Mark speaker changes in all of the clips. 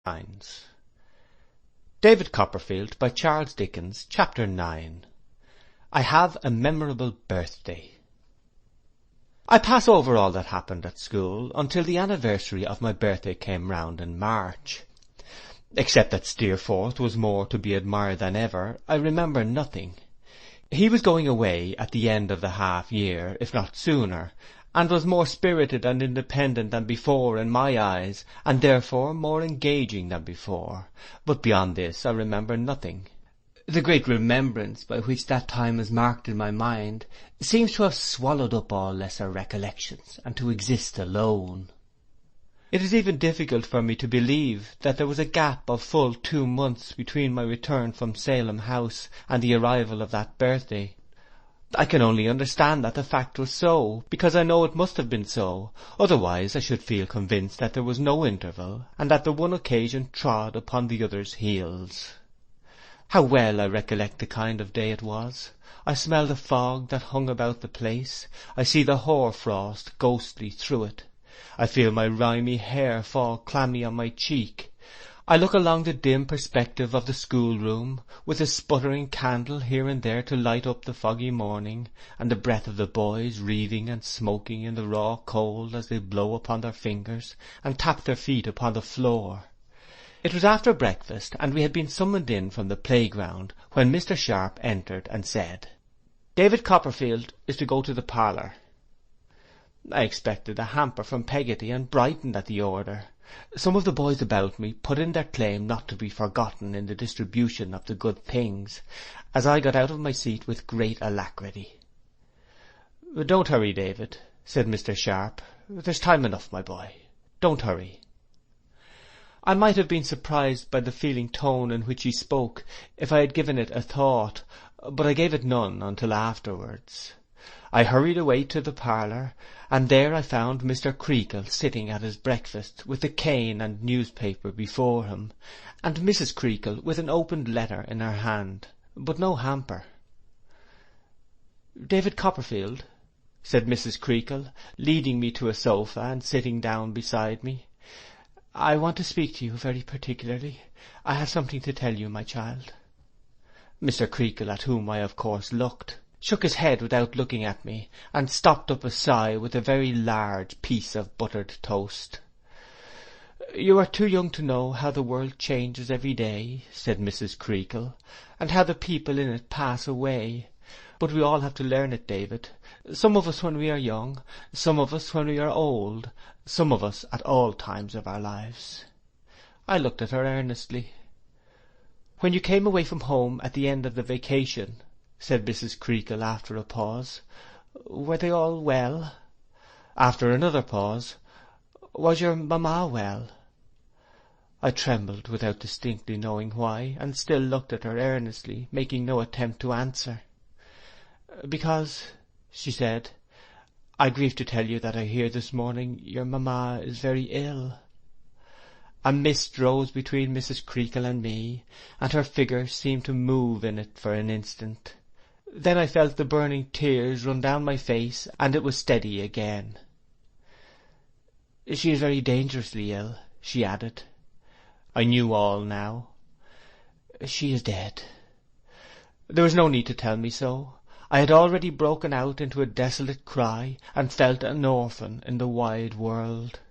Speaker 1: Lines. David Copperfield by Charles Dickens. Chapter 9. I have a memorable birthday. I pass over all that happened at school until the anniversary of my birthday came round in March. Except that Steerforth was more to be admired than ever, I remember nothing. He was going away at the end of the half-year, if not sooner, and was more spirited and independent than before in my eyes, and therefore more engaging than before. But beyond this I remember nothing. The great remembrance by which that time is marked in my mind seems to have swallowed up all lesser recollections, and to exist alone. It is even difficult for me to believe that there was a gap of full 2 months between my return from Salem House and the arrival of that birthday. I can only understand that the fact was so, because I know it must have been so, otherwise I should feel convinced that there was no interval, and that the one occasion trod upon the other's heels. How well I recollect the kind of day it was. I smell the fog that hung about the place. I see the hoar-frost ghostly through it. I feel my rimy hair fall clammy on my cheek. I look along the dim perspective of the schoolroom, with a sputtering candle here and there to light up the foggy morning, and the breath of the boys wreathing and smoking in the raw cold as they blow upon their fingers, and tap their feet upon the floor. It was after breakfast, and we had been summoned in from the playground, when Mr. Sharp entered and said, "David Copperfield is to go to the parlour." I expected a hamper from Peggotty, and brightened at the order. Some of the boys about me put in their claim not to be forgotten in the distribution of the good things, as I got out of my seat with great alacrity. "Don't hurry, David," said Mr. Sharp. "There's time enough, my boy. Don't hurry." I might have been surprised by the feeling tone in which he spoke, if I had given it a thought, but I gave it none until afterwards. I hurried away to the parlour, and there I found Mr. Creakle sitting at his breakfast, with the cane and newspaper before him, and Mrs. Creakle with an opened letter in her hand, but no hamper. "David Copperfield," said Mrs. Creakle, leading me to a sofa and sitting down beside me, "I want to speak to you very particularly. I have something to tell you, my child." Mr. Creakle, at whom I of course looked, shook his head without looking at me, and stopped up a sigh with a very large piece of buttered toast. "You are too young to know how the world changes every day," said Mrs. Creakle, "and how the people in it pass away. But we all have to learn it, David. Some of us when we are young, some of us when we are old, some of us at all times of our lives." I looked at her earnestly. "When you came away from home at the end of the vacation," said Mrs. Creakle after a pause, "were they all well?" After another pause, "Was your mamma well?" I trembled without distinctly knowing why, and still looked at her earnestly, making no attempt to answer. "Because," she said, "I grieve to tell you that I hear this morning your mamma is very ill." A mist rose between Mrs. Creakle and me, and her figure seemed to move in it for an instant. Then I felt the burning tears run down my face, and it was steady again. "She is very dangerously ill," she added. I knew all now. "She is dead." There was no need to tell me so. I had already broken out into a desolate cry, and felt an orphan in the wide world.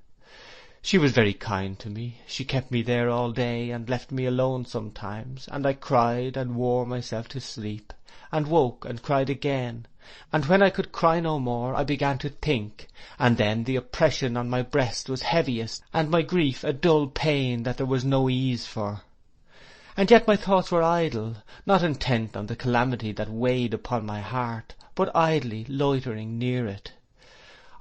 Speaker 1: She was very kind to me. She kept me there all day, and left me alone sometimes, and I cried and wore myself to sleep, and woke and cried again, and when I could cry no more I began to think, and then the oppression on my breast was heaviest, and my grief a dull pain that there was no ease for. And yet my thoughts were idle, not intent on the calamity that weighed upon my heart, but idly loitering near it.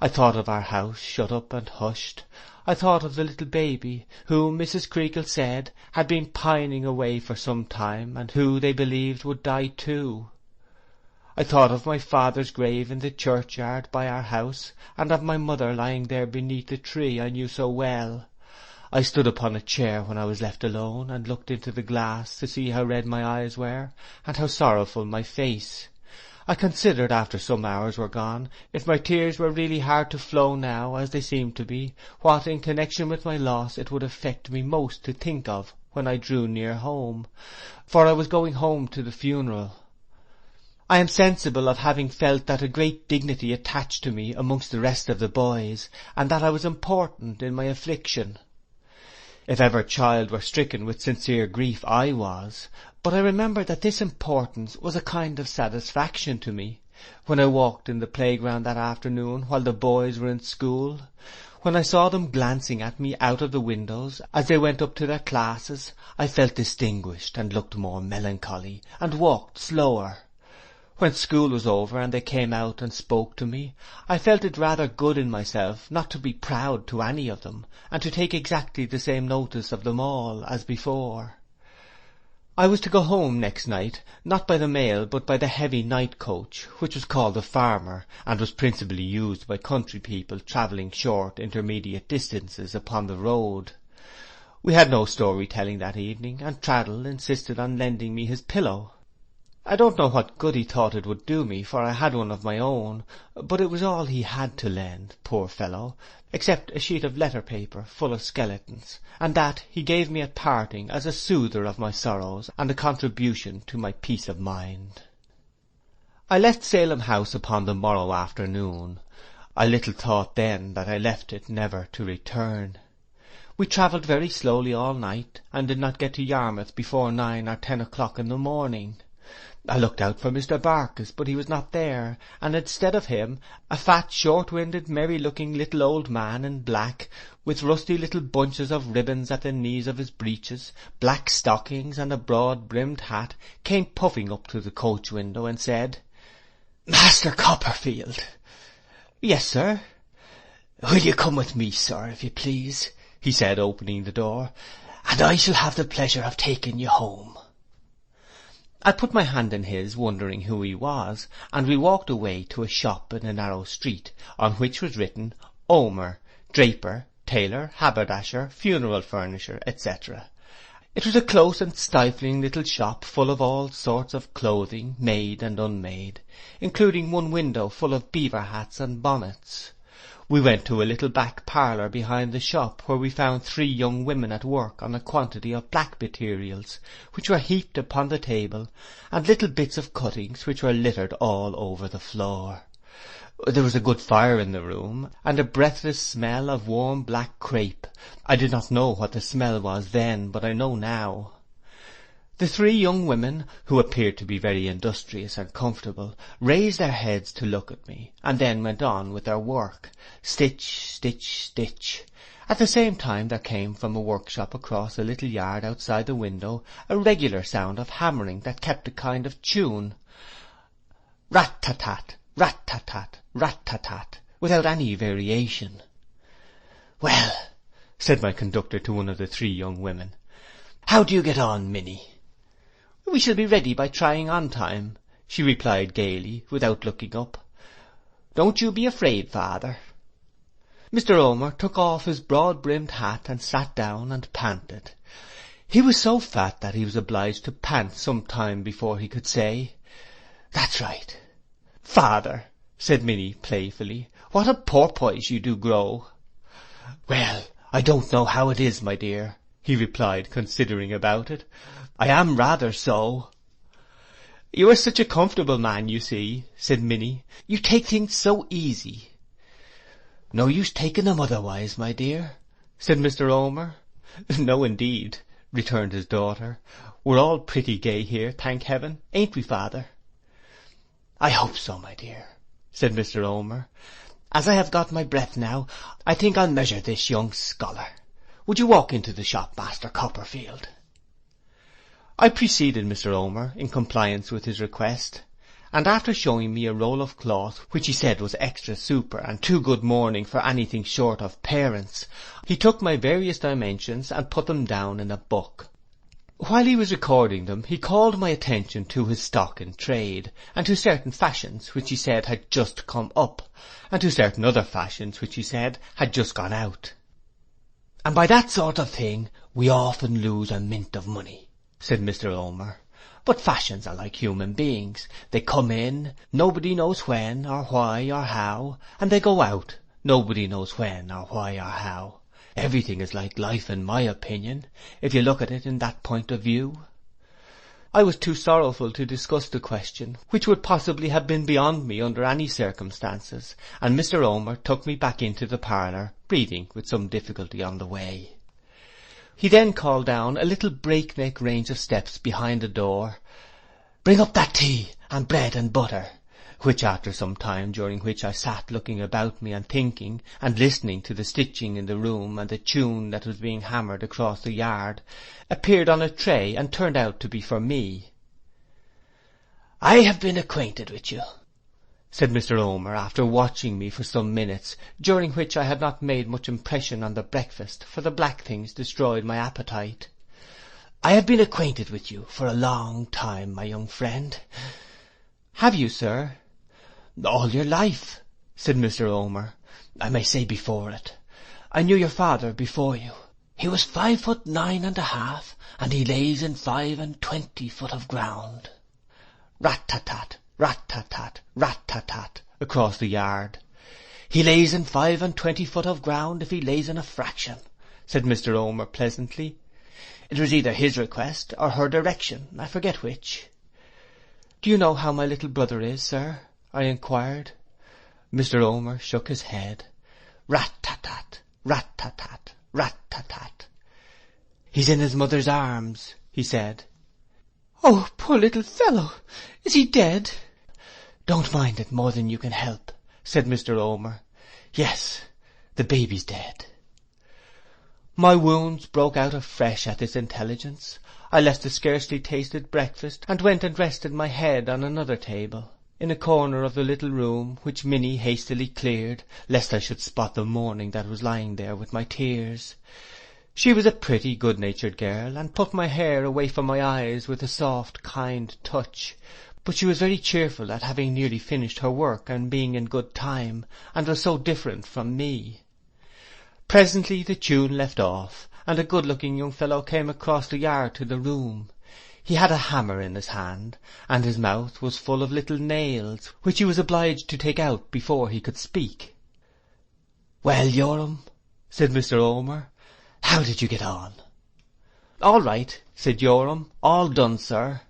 Speaker 1: I thought of our house shut up and hushed. I thought of the little baby, who, Mrs. Creakle said, had been pining away for some time, and who, they believed, would die too. I thought of my father's grave in the churchyard by our house, and of my mother lying there beneath the tree I knew so well. I stood upon a chair when I was left alone, and looked into the glass to see how red my eyes were, and how sorrowful my face. I considered, after some hours were gone, if my tears were really hard to flow now, as they seemed to be, what, in connection with my loss, it would affect me most to think of when I drew near home, for I was going home to the funeral. I am sensible of having felt that a great dignity attached to me amongst the rest of the boys, and that I was important in my affliction. If ever child were stricken with sincere grief, I was, but I remember that this importance was a kind of satisfaction to me, when I walked in the playground that afternoon while the boys were in school, when I saw them glancing at me out of the windows as they went up to their classes. I felt distinguished and looked more melancholy, and walked slower. When school was over and they came out and spoke to me, I felt it rather good in myself not to be proud to any of them, and to take exactly the same notice of them all as before. I was to go home next night, not by the mail but by the heavy night coach, which was called the Farmer, and was principally used by country people travelling short intermediate distances upon the road. We had no story-telling that evening, and Traddle insisted on lending me his pillow. I don't know what good he thought it would do me, for I had one of my own, but it was all he had to lend, poor fellow, except a sheet of letter paper full of skeletons, and that he gave me at parting as a soother of my sorrows and a contribution to my peace of mind. I left Salem House upon the morrow afternoon. I little thought then that I left it never to return. We travelled very slowly all night, and did not get to Yarmouth before 9 or 10 o'clock in the morning. I looked out for Mr. Barkis, but he was not there, and instead of him, a fat, short-winded, merry-looking little old man in black, with rusty little bunches of ribbons at the knees of his breeches, black stockings, and a broad-brimmed hat, came puffing up to the coach window and said, "Master Copperfield." "Yes, sir." "Will you come with me, sir, if you please?" he said, opening the door, "and I shall have the pleasure of taking you home." I put my hand in his, wondering who he was, and we walked away to a shop in a narrow street, on which was written, Omer, draper, tailor, haberdasher, funeral furnisher, etc. It was a close and stifling little shop, full of all sorts of clothing, made and unmade, including one window full of beaver hats and bonnets. We went to a little back parlour behind the shop, where we found 3 young women at work on a quantity of black materials, which were heaped upon the table, and little bits of cuttings which were littered all over the floor. There was a good fire in the room, and a breathless smell of warm black crape. I did not know what the smell was then, but I know now. The 3 young women, who appeared to be very industrious and comfortable, raised their heads to look at me, and then went on with their work, stitch, stitch, stitch. At the same time there came from a workshop across a little yard outside the window a regular sound of hammering that kept a kind of tune, rat-tat-tat, rat-tat-tat, rat-tat-tat, without any variation. "Well," said my conductor to one of the 3 young women, "how do you get on, Minnie?" "We shall be ready by trying on time," she replied gaily, without looking up. "Don't you be afraid, father." Mr. Omer took off his broad-brimmed hat and sat down and panted. He was so fat that he was obliged to pant some time before he could say, "That's right." "Father," said Minnie playfully, "what a porpoise you do grow." "Well, I don't know how it is, my dear," he replied, considering about it. "I am rather so." "You are such a comfortable man, you see," said Minnie. "You take things so easy." "No use taking them otherwise, my dear," said Mr. Omer. "No, indeed," returned his daughter. "We're all pretty gay here, thank heaven, ain't we, father?" "I hope so, my dear," said Mr. Omer. "As I have got my breath now, I think I'll measure this young scholar. Would you walk into the shop, Master Copperfield?" I preceded Mr. Omer in compliance with his request, and after showing me a roll of cloth, which he said was extra super and too good mourning for anything short of parents, he took my various dimensions and put them down in a book. While he was recording them, he called my attention to his stock in trade, and to certain fashions which he said had just come up, and to certain other fashions which he said had just gone out. "And by that sort of thing we often lose a mint of money," said Mr. Omer. But fashions are like human beings. They come in, nobody knows when or why or how, and they go out, nobody knows when or why or how. Everything is like life in my opinion, if you look at it in that point of view. I was too sorrowful to discuss the question, which would possibly have been beyond me under any circumstances, and Mr. Omer took me back into the parlour, breathing with some difficulty on the way. He then called down a little breakneck range of steps behind the door, "Bring up that tea, and bread and butter," which after some time, during which I sat looking about me and thinking, and listening to the stitching in the room and the tune that was being hammered across the yard, appeared on a tray and turned out to be for me. "I have been acquainted with you," said Mr. Omer, after watching me for some minutes, during which I had not made much impression on the breakfast, for the black things destroyed my appetite. "I have been acquainted with you for a long time, my young friend." "Have you, sir?" "All your life," said Mr. Omer. "I may say before it. I knew your father before you. He was 5'9½", and he lays in 25 foot of ground." Rat-tat-tat, rat-tat-tat, rat-tat-tat, across the yard. "He lays in 25 foot of ground if he lays in a fraction," said Mr. Omer pleasantly. "It was either his request or her direction, I forget which." "Do you know how my little brother is, sir?" I inquired. Mr. Omer shook his head. Rat-tat-tat, rat-tat-tat, rat-tat-tat. "He's in his mother's arms," he said. "Oh, poor little fellow! Is he dead?" "Don't mind it more than you can help," said Mr. Omer. "Yes, the baby's dead." My wounds broke out afresh at this intelligence. I left the scarcely tasted breakfast, and went and rested my head on another table, in a corner of the little room, which Minnie hastily cleared, lest I should spot the mourning that was lying there with my tears. She was a pretty, good-natured girl, and put my hair away from my eyes with a soft, kind touch, but she was very cheerful at having nearly finished her work and being in good time, and was so different from me. Presently the tune left off, and a good-looking young fellow came across the yard to the room. He had a hammer in his hand, and his mouth was full of little nails, which he was obliged to take out before he could speak. "Well, Yoram," said Mr. Omer, "how did you get on?" "All right," said Yoram, "all done, sir."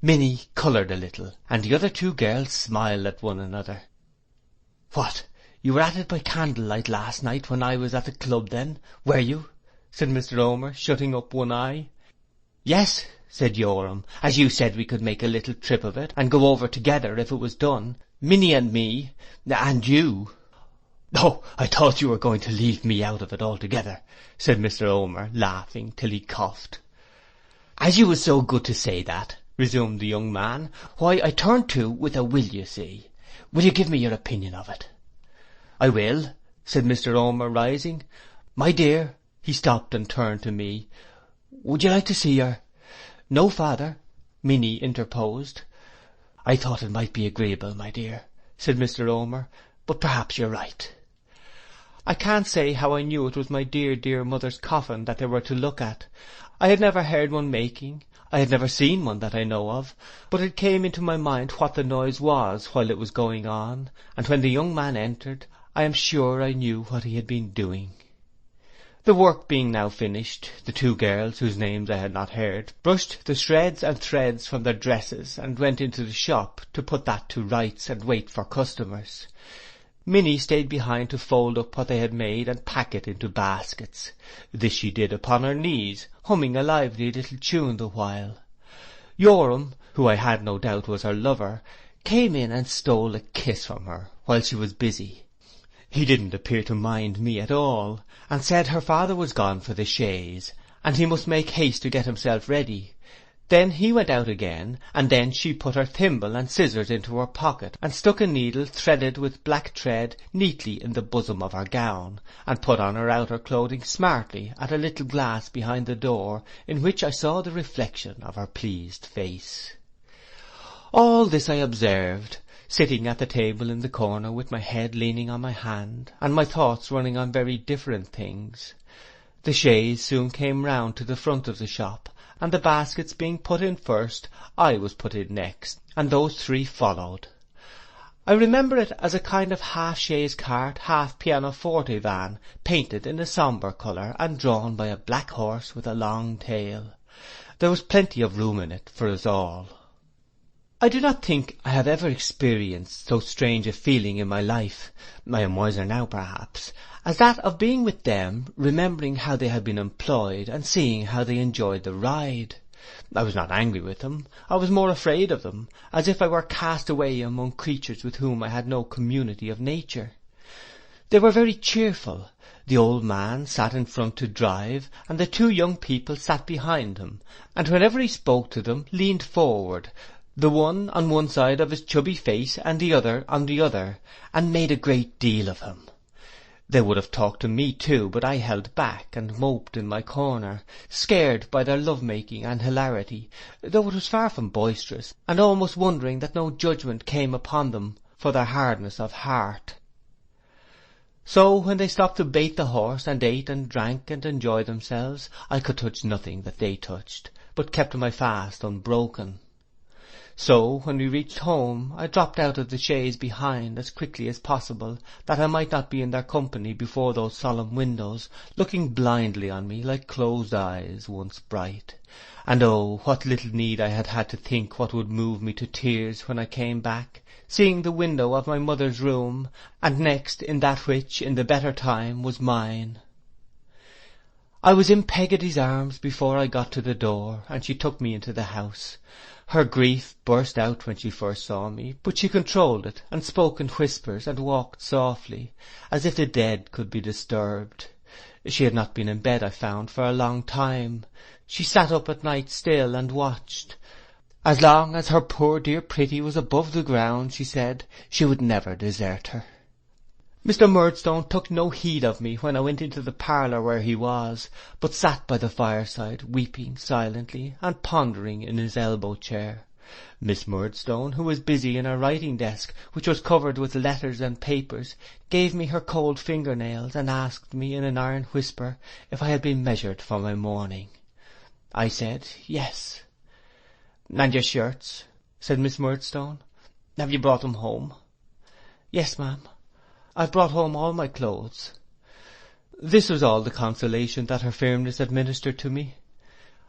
Speaker 1: Minnie coloured a little, and the other two girls smiled at one another. "What, you were at it by candlelight last night when I was at the club then, were you?" said Mr. Omer, shutting up one eye. "Yes," said Yoram, "as you said we could make a little trip of it, and go over together if it was done, Minnie and me, and you." "Oh, I thought you were going to leave me out of it altogether," said Mr. Omer, laughing till he coughed. "As you was so good to say that," resumed the young man, "why, I turned to with a will, you see. Will you give me your opinion of it?" "I will," said Mr. Omer, rising. "My dear," he stopped and turned to me, "would you like to see her—" "No, father," Minnie interposed. "I thought it might be agreeable, my dear," said Mr. Omer, "but perhaps you're right." I can't say how I knew it was my dear, dear mother's coffin that they were to look at. I had never heard one making, I had never seen one that I know of, but it came into my mind what the noise was while it was going on, and when the young man entered, I am sure I knew what he had been doing. The work being now finished, the two girls, whose names I had not heard, brushed the shreds and threads from their dresses and went into the shop to put that to rights and wait for customers. Minnie stayed behind to fold up what they had made and pack it into baskets. This she did upon her knees, humming a lively little tune the while. Yoram, who I had no doubt was her lover, came in and stole a kiss from her while she was busy. He didn't appear to mind me at all, and said her father was gone for the chaise, and he must make haste to get himself ready. Then he went out again, and then she put her thimble and scissors into her pocket, and stuck a needle threaded with black thread neatly in the bosom of her gown, and put on her outer clothing smartly at a little glass behind the door, in which I saw the reflection of her pleased face. All this I observed, sitting at the table in the corner with my head leaning on my hand, and my thoughts running on very different things. The chaise soon came round to the front of the shop, and the baskets being put in first, I was put in next, and those three followed. I remember it as a kind of half-chaise cart, half-pianoforte van, painted in a sombre colour, and drawn by a black horse with a long tail. There was plenty of room in it for us all. I do not think I have ever experienced so strange a feeling in my life, I am wiser now perhaps, as that of being with them, remembering how they had been employed, and seeing how they enjoyed the ride. I was not angry with them, I was more afraid of them, as if I were cast away among creatures with whom I had no community of nature. They were very cheerful. The old man sat in front to drive, and the two young people sat behind him, and whenever he spoke to them leaned forward, the one on one side of his chubby face and the other on the other, and made a great deal of him. They would have talked to me too, but I held back and moped in my corner, scared by their love-making and hilarity, though it was far from boisterous, and almost wondering that no judgment came upon them for their hardness of heart. So when they stopped to bait the horse, and ate and drank and enjoyed themselves, I could touch nothing that they touched, but kept my fast unbroken. So when we reached home, I dropped out of the chaise behind as quickly as possible, that I might not be in their company before those solemn windows, looking blindly on me like closed eyes once bright. And oh, what little need I had to think what would move me to tears when I came back, seeing the window of my mother's room, and next in that which in the better time was mine. I was in Peggotty's arms before I got to the door, and she took me into the house. Her grief burst out when she first saw me, but she controlled it, and spoke in whispers, and walked softly, as if the dead could be disturbed. She had not been in bed, I found, for a long time. She sat up at night still, and watched. As long as her poor dear Pretty was above the ground, she said, she would never desert her. Mr. Murdstone took no heed of me when I went into the parlour where he was, but sat by the fireside, weeping silently, and pondering in his elbow-chair. Miss Murdstone, who was busy in her writing-desk, which was covered with letters and papers, gave me her cold finger-nails, and asked me in an iron whisper if I had been measured for my mourning. I said, yes. "And your shirts?" said Miss Murdstone. "Have you brought them home?" "Yes, ma'am. I've brought home all my clothes." This was all the consolation that her firmness administered to me.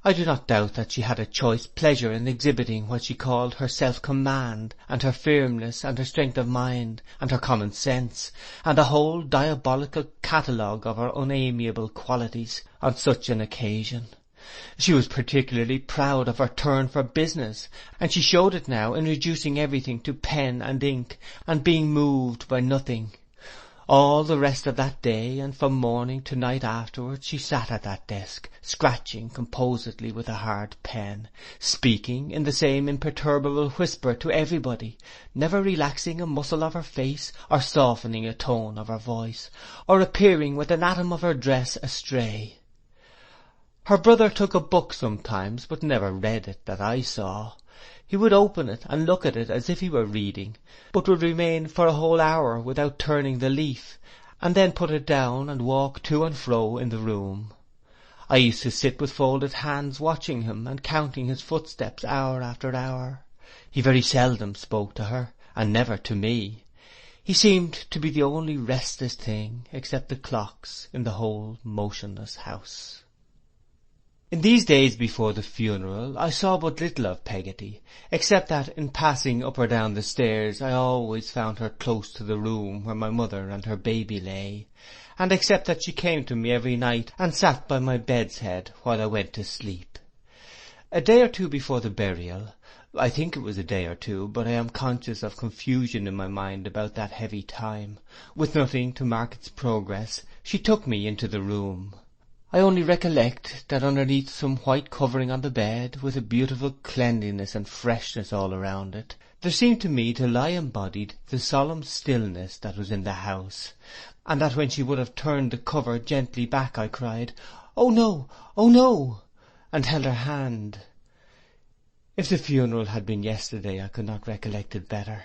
Speaker 1: I do not doubt that she had a choice pleasure in exhibiting what she called her self-command, and her firmness, and her strength of mind, and her common sense, and the whole diabolical catalogue of her unamiable qualities, on such an occasion. She was particularly proud of her turn for business, and she showed it now in reducing everything to pen and ink, and being moved by nothing. All the rest of that day, and from morning to night afterwards, she sat at that desk, scratching composedly with a hard pen, speaking in the same imperturbable whisper to everybody, never relaxing a muscle of her face, or softening a tone of her voice, or appearing with an atom of her dress astray. Her brother took a book sometimes, but never read it that I saw. He would open it and look at it as if he were reading, but would remain for a whole hour without turning the leaf, and then put it down and walk to and fro in the room. I used to sit with folded hands watching him, and counting his footsteps hour after hour. He very seldom spoke to her, and never to me. He seemed to be the only restless thing, except the clocks, in the whole motionless house. In these days before the funeral I saw but little of Peggotty, except that in passing up or down the stairs I always found her close to the room where my mother and her baby lay, and except that she came to me every night and sat by my bed's head while I went to sleep. A day or two before the burial, I think it was a day or two, but I am conscious of confusion in my mind about that heavy time, with nothing to mark its progress, she took me into the room. I only recollect that underneath some white covering on the bed, with a beautiful cleanliness and freshness all around it, there seemed to me to lie embodied the solemn stillness that was in the house, and that when she would have turned the cover gently back I cried, "Oh no! Oh no!" and held her hand. If the funeral had been yesterday I could not recollect it better.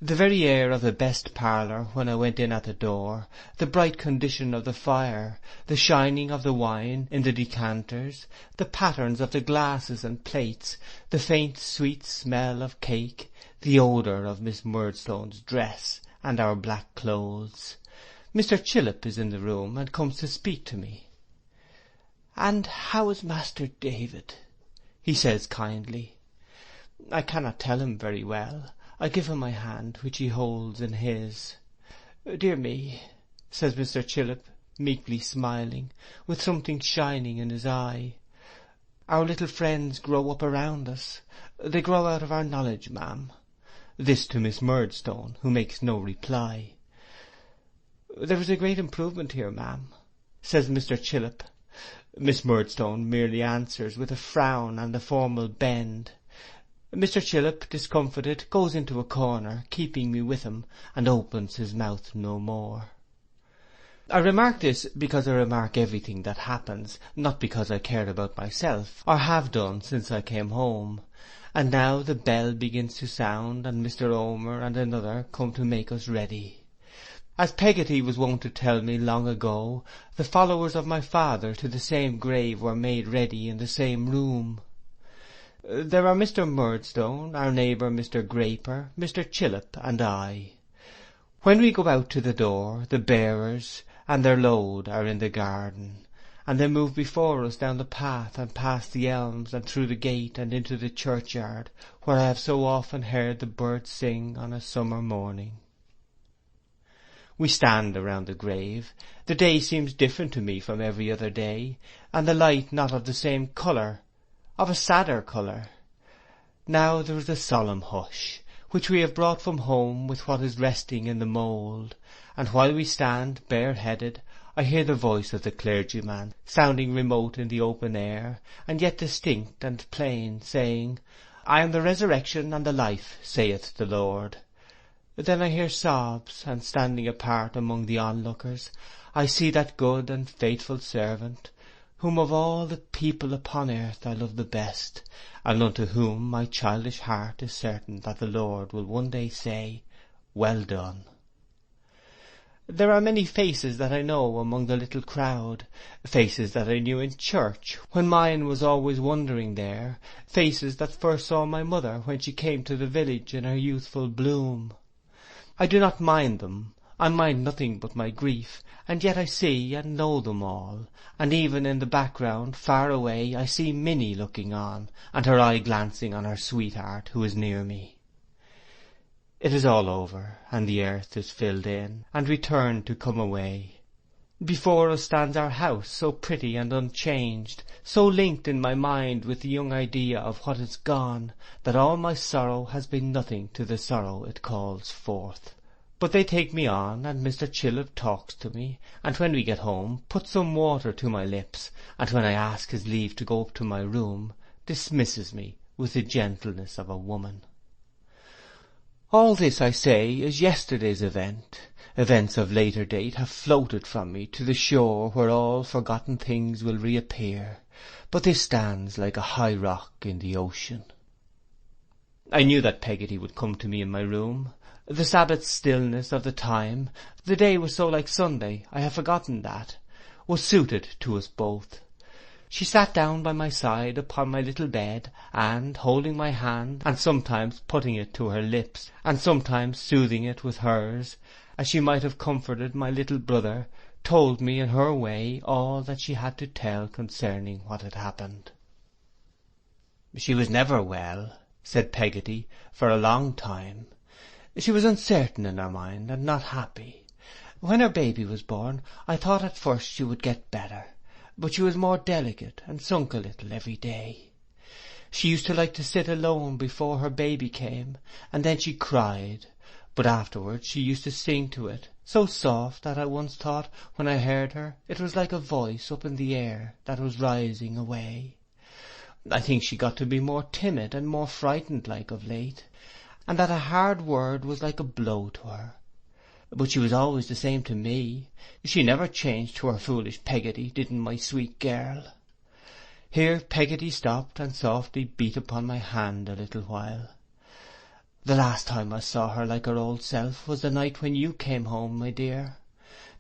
Speaker 1: The very air of the best parlour when I went in at the door, the bright condition of the fire, the shining of the wine in the decanters, the patterns of the glasses and plates, the faint sweet smell of cake, the odour of Miss Murdstone's dress, and our black clothes. Mr. Chillip is in the room, and comes to speak to me. "And how is Master David?" he says kindly. I cannot tell him very well. I give him my hand, which he holds in his. "Dear me," says Mr. Chillip, meekly smiling, with something shining in his eye. "Our little friends grow up around us. They grow out of our knowledge, ma'am." This to Miss Murdstone, who makes no reply. "There is a great improvement here, ma'am," says Mr. Chillip. Miss Murdstone merely answers with a frown and a formal bend. Mr. Chillip, discomfited, goes into a corner, keeping me with him, and opens his mouth no more. I remark this because I remark everything that happens, not because I care about myself, or have done since I came home. And now the bell begins to sound, and Mr. Omer and another come to make us ready. As Peggotty was wont to tell me long ago, the followers of my father to the same grave were made ready in the same room. There are Mr. Murdstone, our neighbour Mr. Graper, Mr. Chillip, and I. When we go out to the door, the bearers and their load are in the garden, and they move before us down the path and past the elms and through the gate and into the churchyard, where I have so often heard the birds sing on a summer morning. We stand around the grave. The day seems different to me from every other day, and the light not of the same colour, of a sadder colour. Now there is a solemn hush, which we have brought from home with what is resting in the mould, and while we stand bareheaded, I hear the voice of the clergyman, sounding remote in the open air, and yet distinct and plain, saying, "I am the resurrection and the life, saith the Lord." Then I hear sobs, and standing apart among the onlookers, I see that good and faithful servant, whom of all the people upon earth I love the best, and unto whom my childish heart is certain that the Lord will one day say, "Well done." There are many faces that I know among the little crowd, faces that I knew in church, when mine was always wandering there, faces that first saw my mother when she came to the village in her youthful bloom. I do not mind them, I mind nothing but my grief, and yet I see and know them all, and even in the background, far away, I see Minnie looking on, and her eye glancing on her sweetheart who is near me. It is all over, and the earth is filled in, and we turn to come away. Before us stands our house, so pretty and unchanged, so linked in my mind with the young idea of what is gone, that all my sorrow has been nothing to the sorrow it calls forth. But they take me on, and Mr. Chillip talks to me, and when we get home, puts some water to my lips, and when I ask his leave to go up to my room, dismisses me with the gentleness of a woman. All this, I say, is yesterday's event. Events of later date have floated from me to the shore where all forgotten things will reappear, but this stands like a high rock in the ocean. I knew that Peggotty would come to me in my room. The Sabbath stillness of the time, the day was so like Sunday, I have forgotten that, was suited to us both. She sat down by my side upon my little bed, and, holding my hand, and sometimes putting it to her lips, and sometimes soothing it with hers, as she might have comforted my little brother, told me in her way all that she had to tell concerning what had happened. "She was never well," said Peggotty, "for a long time. She was uncertain in her mind, and not happy. When her baby was born, I thought at first she would get better, but she was more delicate, and sunk a little every day. She used to like to sit alone before her baby came, and then she cried, but afterwards she used to sing to it, so soft that I once thought, when I heard her, it was like a voice up in the air that was rising away. I think she got to be more timid and more frightened like of late, and that a hard word was like a blow to her. But she was always the same to me. She never changed to her foolish Peggotty, didn't my sweet girl." Here Peggotty stopped and softly beat upon my hand a little while. The last time I saw her like her old self was the night when you came home, my dear.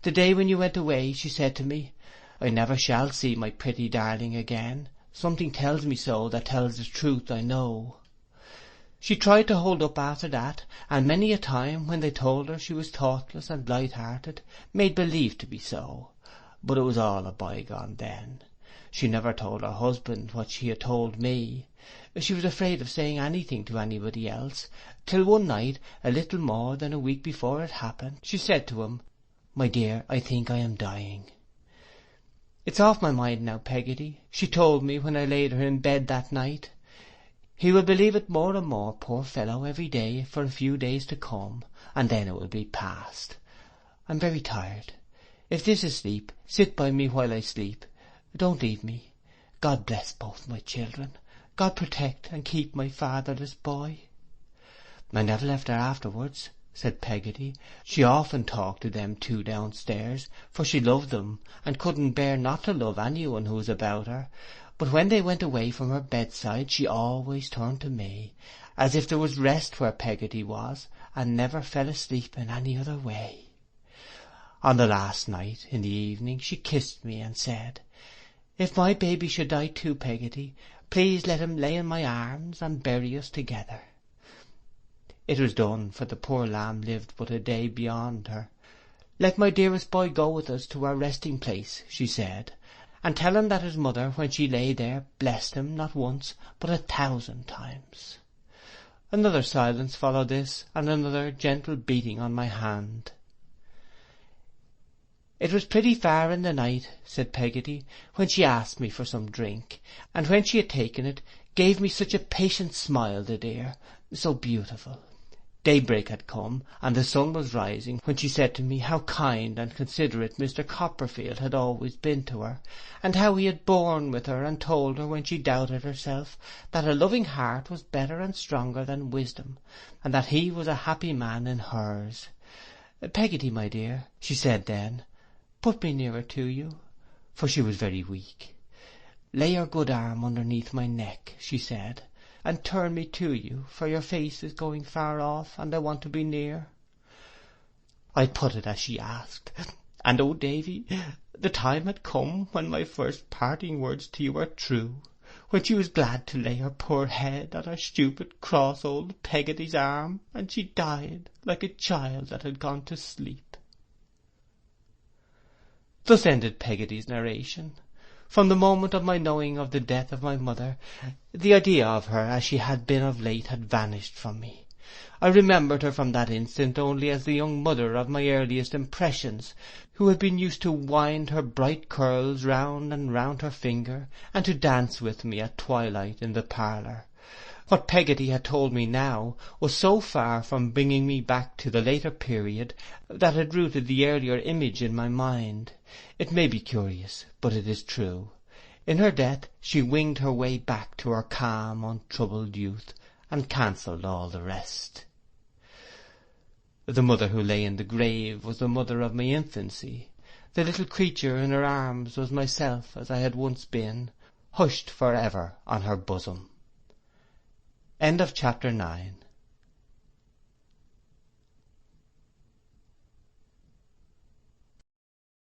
Speaker 1: The day when you went away, she said to me, "I never shall see my pretty darling again. Something tells me so, that tells the truth, I know." She tried to hold up after that, and many a time, when they told her she was thoughtless and light-hearted, made believe to be so. But it was all a bygone then. She never told her husband what she had told me. She was afraid of saying anything to anybody else, till one night, a little more than a week before it happened, she said to him, "My dear, I think I am dying." "It's off my mind now, Peggotty," she told me when I laid her in bed that night. "He will believe it more and more, poor fellow, every day for a few days to come, and then it will be past. I'm very tired. If this is sleep, sit by me while I sleep. Don't leave me. God bless both my children. God protect and keep my fatherless boy." "I never left her afterwards," said Peggotty. "She often talked to them two downstairs, for she loved them, and couldn't bear not to love anyone who was about her. But when they went away from her bedside, she always turned to me, as if there was rest where Peggotty was, and never fell asleep in any other way. On the last night, in the evening, she kissed me and said, 'If my baby should die too, Peggotty, please let him lay in my arms and bury us together.' It was done, for the poor lamb lived but a day beyond her. 'Let my dearest boy go with us to our resting place,' she said, 'and tell him that his mother, when she lay there, blessed him not once, but 1,000 times.' Another silence followed this, and another gentle beating on my hand. "It was pretty far in the night," said Peggotty, "when she asked me for some drink, and when she had taken it, gave me such a patient smile, the dear, so beautiful. Daybreak had come, and the sun was rising, when she said to me how kind and considerate Mr. Copperfield had always been to her, and how he had borne with her, and told her, when she doubted herself, that a loving heart was better and stronger than wisdom, and that he was a happy man in hers. 'Peggotty, my dear,' she said then, 'put me nearer to you,' for she was very weak. 'Lay your good arm underneath my neck,' she said, 'and turn me to you, for your face is going far off, and I want to be near.' I put it as she asked, and, oh, Davy, the time had come when my first parting words to you were true, when she was glad to lay her poor head on her stupid, cross old Peggotty's arm, and she died like a child that had gone to sleep." Thus ended Peggotty's narration. From the moment of my knowing of the death of my mother, the idea of her as she had been of late had vanished from me. I remembered her from that instant only as the young mother of my earliest impressions, who had been used to wind her bright curls round and round her finger, and to dance with me at twilight in the parlour. What Peggotty had told me now was so far from bringing me back to the later period that it rooted the earlier image in my mind. It may be curious, but it is true. In her death she winged her way back to her calm, untroubled youth, and cancelled all the rest. The mother who lay in the grave was the mother of my infancy. The little creature in her arms was myself as I had once been, hushed for ever on her bosom. End of chapter 9.